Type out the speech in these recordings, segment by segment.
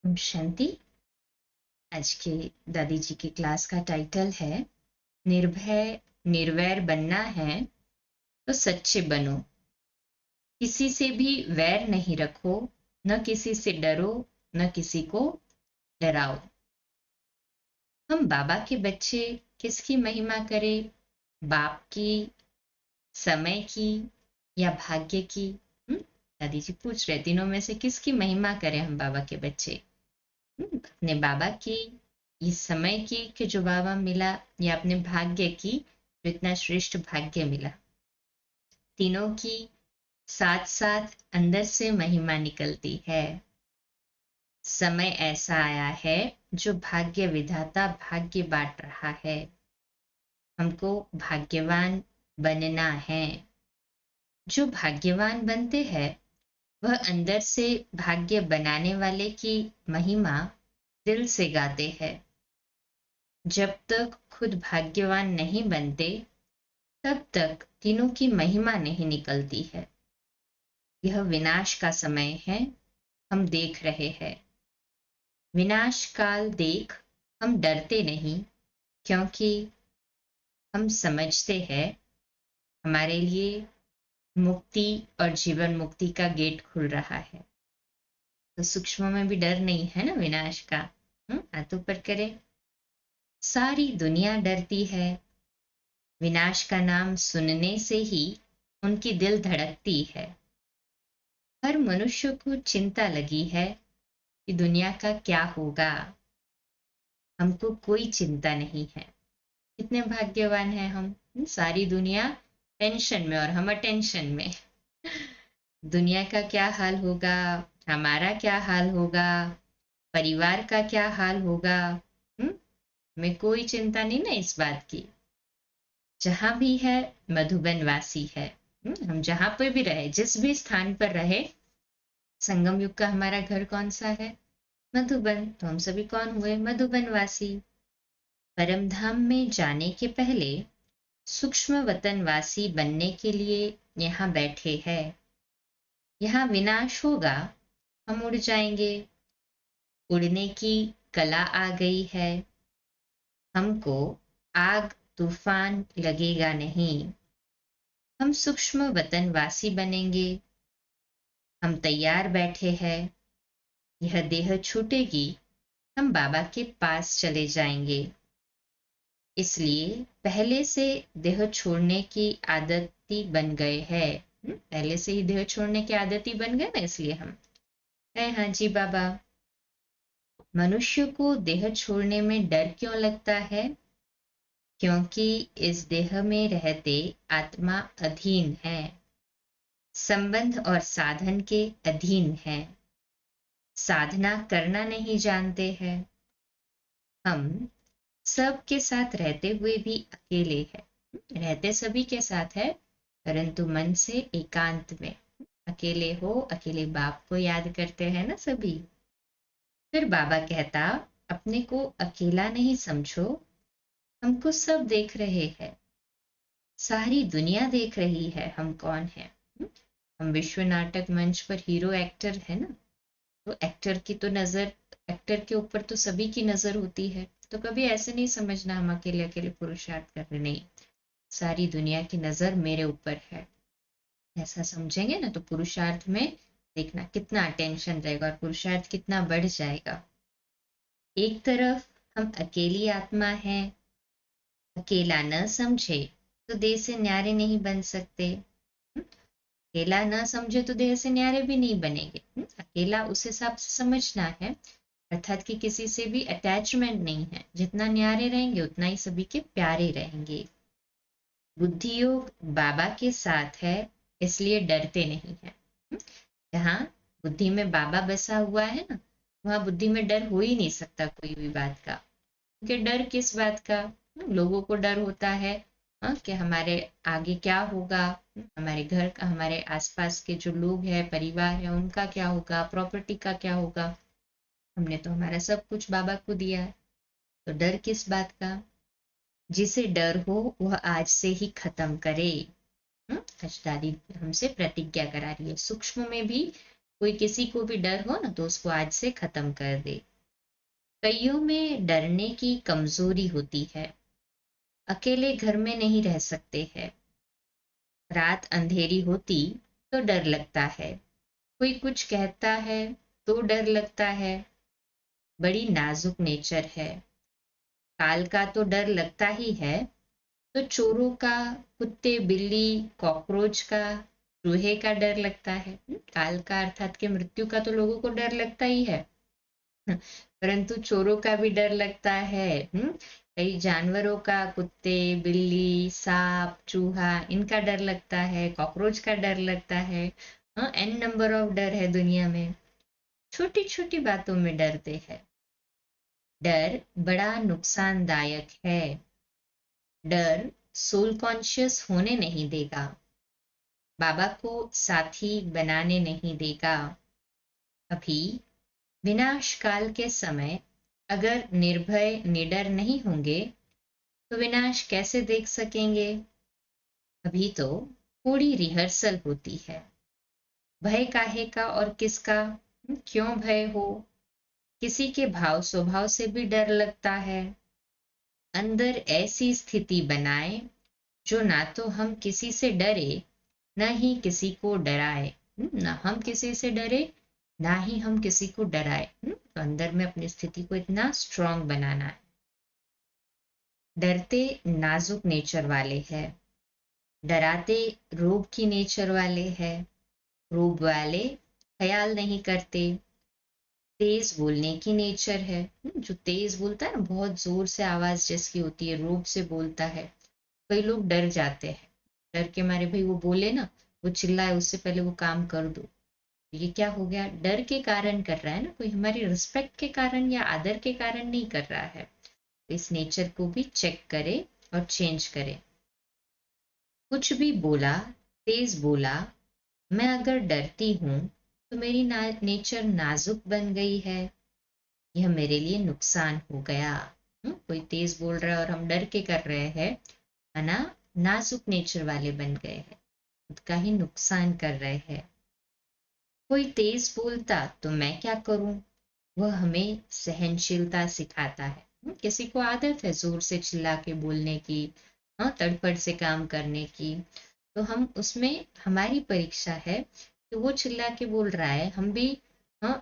ओम शांति। आज के दादी जी की क्लास का टाइटल है निर्भय निर्वैर बनना है तो सच्चे बनो। किसी से भी वैर नहीं रखो, न किसी से डरो, न किसी को डराओ। हम बाबा के बच्चे किसकी महिमा करें? बाप की, समय की या भाग्य की? दादी जी पूछ रहे तीनों में से किसकी महिमा करें हम बाबा के बच्चे? अपने बाबा की, इस समय की कि जो बाबा मिला, या अपने भाग्य की जो इतना श्रेष्ठ भाग्य मिला। तीनों की साथ साथ अंदर से महिमा निकलती है। समय ऐसा आया है जो भाग्य विधाता भाग्य बांट रहा है। हमको भाग्यवान बनना है। जो भाग्यवान बनते हैं वह अंदर से भाग्य बनाने वाले की महिमा दिल से गाते हैं। जब तक खुद भाग्यवान नहीं बनते तब तक तीनों की महिमा नहीं निकलती है। यह विनाश का समय है, हम देख रहे हैं। विनाश काल देख हम डरते नहीं, क्योंकि हम समझते हैं हमारे लिए मुक्ति और जीवन मुक्ति का गेट खुल रहा है। तो सूक्ष्म में भी डर नहीं है ना विनाश का। हाथ ऊपर करें। सारी दुनिया डरती है। विनाश का नाम सुनने से ही उनकी दिल धड़कती है। हर मनुष्य को चिंता लगी है कि दुनिया का क्या होगा। हमको कोई चिंता नहीं है। कितने भाग्यवान हैं हम। सारी दुनिया टेंशन में और हम अटेंशन में। दुनिया का क्या हाल होगा, हमारा क्या हाल होगा, परिवार का क्या हाल होगा। हमें कोई चिंता नहीं ना इस बात की। जहां भी है मधुबन वासी है। हम जहां पर भी रहे, जिस भी स्थान पर रहे, संगम युग का हमारा घर कौन सा है? मधुबन। तो हम सभी कौन हुए? मधुबन वासी। परम धाम में जाने के पहले सूक्ष्म वतन वासी बनने के लिए यहाँ बैठे हैं। यहाँ विनाश होगा, हम उड़ जाएंगे। उड़ने की कला आ गई है। हमको आग तूफान लगेगा नहीं। हम सूक्ष्म वतन वासी बनेंगे। हम तैयार बैठे हैं। यह देह छूटेगी, हम बाबा के पास चले जाएंगे। इसलिए पहले से देह छोड़ने की आदती बन गए हैं। पहले से ही देह छोड़ने की आदती बन गए ना, इसलिए हम है। हाँ जी बाबा। मनुष्य को देह छोड़ने में डर क्यों लगता है? क्योंकि इस देह में रहते आत्मा अधीन है, संबंध और साधन के अधीन है, साधना करना नहीं जानते हैं। हम सबके साथ रहते हुए भी अकेले हैं। रहते सभी के साथ है, परंतु मन से एकांत में अकेले हो। अकेले बाप को याद करते हैं ना सभी। फिर बाबा कहता, अपने को अकेला नहीं समझो, हमको सब देख रहे हैं। सारी दुनिया देख रही है हम कौन है। हम विश्व नाटक मंच पर हीरो एक्टर है ना, तो एक्टर की तो नजर, एक्टर के ऊपर तो सभी की नजर होती है। तो कभी ऐसे नहीं समझना हम अकेले अकेले पुरुषार्थ कर रहे, नहीं। सारी दुनिया की नजर मेरे ऊपर है, ऐसा समझेंगे ना तो पुरुषार्थ में देखना कितना अटेंशन रहेगा और पुरुषार्थ कितना बढ़ जाएगा। एक तरफ हम अकेली आत्मा है। अकेला न समझे तो देह से न्यारे नहीं बन सकते। अकेला न समझे तो देह से न्यारे भी नहीं बनेंगे। अकेला उस हिसाब से समझना है, अर्थात कि किसी से भी अटैचमेंट नहीं है। जितना न्यारे रहेंगे उतना ही सभी के प्यारे रहेंगे। बुद्धि योग बाबा के साथ है, इसलिए डरते नहीं है। जहाँ बुद्धि में बाबा बसा हुआ है ना, वहां बुद्धि में डर हो ही नहीं सकता कोई भी बात का। क्योंकि डर किस बात का? लोगों को डर होता है कि हमारे आगे क्या होगा, हमारे घर का, हमारे आसपास के जो लोग हैं, परिवार है, उनका क्या होगा, प्रॉपर्टी का क्या होगा। हमने तो हमारा सब कुछ बाबा को दिया है, तो डर किस बात का? जिसे डर हो वह आज से ही खत्म करे। आज दादी हमसे प्रतिज्ञा करा रही है। सूक्ष्म में भी कोई किसी को भी डर हो ना तो उसको आज से खत्म कर दे। कईयों में डरने की कमजोरी होती है, अकेले घर में नहीं रह सकते हैं। रात अंधेरी होती तो डर लगता है, कोई कुछ कहता है तो डर लगता है। बड़ी नाजुक नेचर है, काल का तो डर लगता ही है। तो चोरों का, कुत्ते बिल्ली कॉकरोच का, चूहे का डर लगता है। काल का अर्थात कि मृत्यु का तो लोगों को डर लगता ही है, परंतु चोरों का भी डर लगता है। कई जानवरों का, कुत्ते बिल्ली सांप चूहा, इनका डर लगता है, कॉकरोच का डर लगता है। एन नंबर ऑफ डर है दुनिया में, छोटी छोटी बातों में डरते हैं। डर बड़ा नुकसानदायक है। डर सोल कॉन्शियस होने नहीं देगा, बाबा को साथी बनाने नहीं देगा। अभी विनाश काल के समय अगर निर्भय निडर नहीं होंगे तो विनाश कैसे देख सकेंगे। अभी तो थोड़ी रिहर्सल होती है। भय काहे का और किसका, क्यों भय हो। किसी के भाव स्वभाव से भी डर लगता है। अंदर ऐसी स्थिति बनाए जो ना तो हम किसी से डरे न ही किसी को डराए। ना हम किसी से डरे ना ही हम किसी को डराए। तो अंदर में अपनी स्थिति को इतना स्ट्रांग बनाना है। डरते नाजुक नेचर वाले हैं, डराते रोब की नेचर वाले हैं। रोब वाले ख्याल नहीं करते। तेज बोलने की नेचर है, जो तेज बोलता है ना, बहुत जोर से आवाज जिसकी होती है, रोब से बोलता है। कई लोग डर जाते हैं, डर के मारे भाई वो बोले ना, वो चिल्लाए उससे पहले वो काम कर दो। ये क्या हो गया, डर के कारण कर रहा है ना, कोई हमारी रिस्पेक्ट के कारण या आदर के कारण नहीं कर रहा है। इस नेचर को भी चेक करे और चेंज करे। कुछ भी बोला, तेज बोला, मैं अगर डरती हूं तो मेरी नेचर नाजुक बन गई है, यह मेरे लिए नुकसान हो गया। कोई तेज बोल रहा है और हम डर के कर रहे हैं, है ना, नाजुक नेचर वाले बन गए हैं, खुद का ही नुकसान कर रहे हैं। कोई तेज बोलता तो मैं क्या करूं, वह हमें सहनशीलता सिखाता है। किसी को आदत है जोर से चिल्ला के बोलने की, तड़पड़ से काम करने की, तो हम उसमें हमारी परीक्षा है कि वो चिल्ला के बोल रहा है, हम भी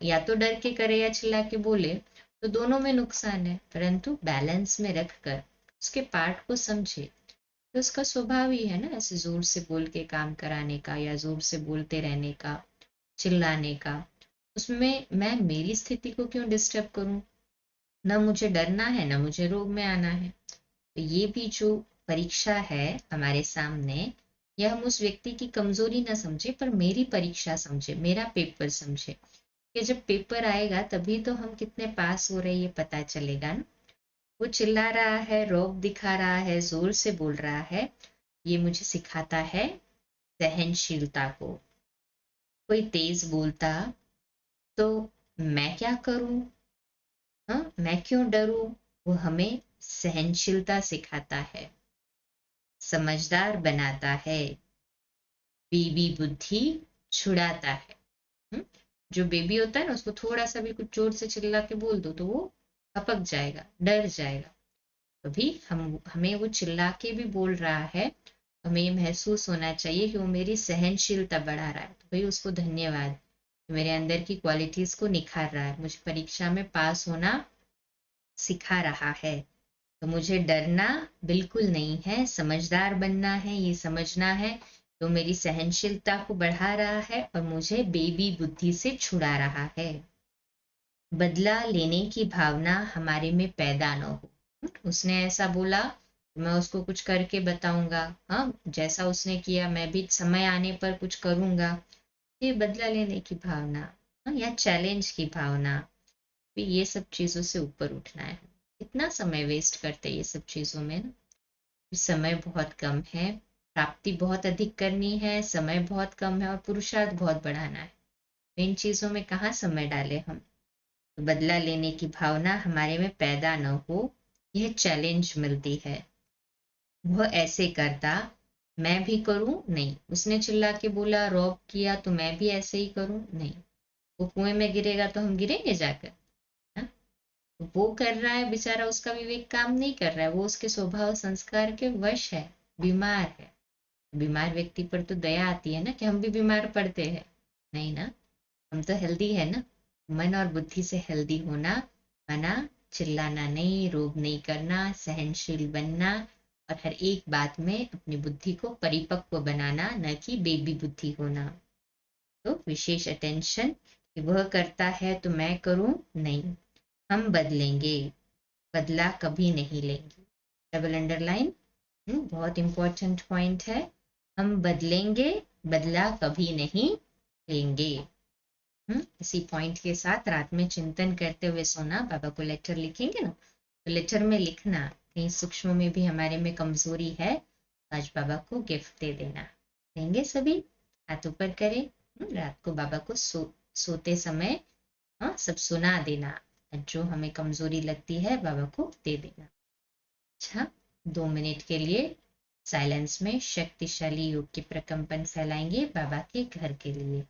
या तो डर के करे या चिल्ला के बोले, तो दोनों में नुकसान है। परंतु बैलेंस में रखकर उसके पार्ट को समझे। तो उसका स्वभाव ही है ना ऐसे जोर से बोल के काम कराने का या जोर से बोलते रहने का, चिल्लाने का। उसमें मैं मेरी स्थिति को क्यों डिस्टर्ब करूं। ना मुझे डरना है ना मुझे रोग में आना है। तो ये भी जो परीक्षा है हमारे सामने, यह हम उस व्यक्ति की कमजोरी ना समझे पर मेरी परीक्षा समझे, मेरा पेपर समझे कि जब पेपर आएगा तभी तो हम कितने पास हो रहे ये पता चलेगा ना। वो चिल्ला रहा है, रौब दिखा रहा है, जोर से बोल रहा है, ये मुझे सिखाता है सहनशीलता को। कोई तेज बोलता तो मैं क्या करूं, मैं क्यों डरूं, वो हमें सहनशीलता सिखाता है, समझदार बनाता है, बेबी बुद्धि छुड़ाता है। हम्म? जो बेबी होता है ना उसको थोड़ा सा भी कुछ जोर से चिल्ला के बोल दो तो वो हपक जाएगा, डर जाएगा। अभी हमें वो चिल्ला के भी बोल रहा है, हमें ये महसूस होना चाहिए कि वो मेरी सहनशीलता बढ़ा रहा है, तो भाई उसको धन्यवाद, मेरे अंदर की क्वालिटीज को निखार रहा है, मुझे परीक्षा में पास होना सिखा रहा है। तो मुझे डरना बिल्कुल नहीं है, समझदार बनना है, ये समझना है तो मेरी सहनशीलता को बढ़ा रहा है और मुझे बेबी बुद्धि से छुड़ा रहा है। बदला लेने की भावना हमारे में पैदा न हो। उसने ऐसा बोला तो मैं उसको कुछ करके बताऊंगा, हाँ जैसा उसने किया मैं भी समय आने पर कुछ करूंगा। ये बदला लेने की भावना, या चैलेंज की भावना, भी ये सब चीजों से ऊपर उठना है। इतना समय वेस्ट करते ये सब चीजों में ना, समय बहुत कम है, प्राप्ति बहुत अधिक करनी है, समय बहुत कम है और पुरुषार्थ बहुत बढ़ाना है। इन चीजों में कहाँ समय डाले हम। तो बदला लेने की भावना हमारे में पैदा न हो, यह चैलेंज मिलती है। वह ऐसे करता मैं भी करूं नहीं, उसने चिल्ला के बोला रौब किया तो मैं भी ऐसे ही करूं नहीं, वो कुएं में गिरेगा तो हम गिरेंगे जाकर? हाँ? वो कर रहा है बेचारा, उसका विवेक काम नहीं कर रहा है, वो उसके स्वभाव संस्कार के वश है, बीमार है। बीमार व्यक्ति पर तो दया आती है ना, कि हम भी बीमार पड़ते हैं? नहीं ना, हम तो हेल्दी है ना। मन और बुद्धि से हेल्दी होना माना चिल्लाना नहीं, रोब नहीं करना, सहनशील बनना, और हर एक बात में अपनी बुद्धि को परिपक्व बनाना, न कि बेबी बुद्धि होना। तो विशेष अटेंशन कि वह करता है तो मैं करूं, नहीं, हम बदलेंगे, बदला कभी नहीं लेंगे। डबल अंडरलाइन, बहुत इंपॉर्टेंट पॉइंट है। हम बदलेंगे, बदला कभी नहीं लेंगे। इसी पॉइंट के साथ रात में चिंतन करते हुए सोना। बाबा को लेटर लिखेंगे ना, तो लेटर में लिखना कहीं सूक्ष्म में भी हमारे में कमजोरी है, आज बाबा को गिफ्ट दे देना। देंगे सभी? हाथ ऊपर करें। रात को बाबा को सोते समय सब सुना देना, जो हमें कमजोरी लगती है बाबा को दे देना। अच्छा, 2 मिनट के लिए साइलेंस में शक्तिशाली योग के प्रकंपन फैलाएंगे बाबा के घर के लिए।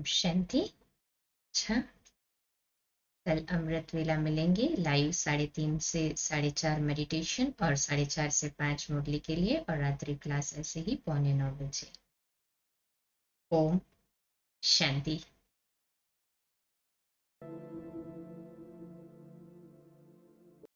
शांति। अच्छा, कल अमृत वेला मिलेंगे लाइव 3:30 से 4:30 मेडिटेशन और 4:30 से 5 मुरली के लिए, और रात्रि क्लास ऐसे ही 8:45 बजे। ओम शांति।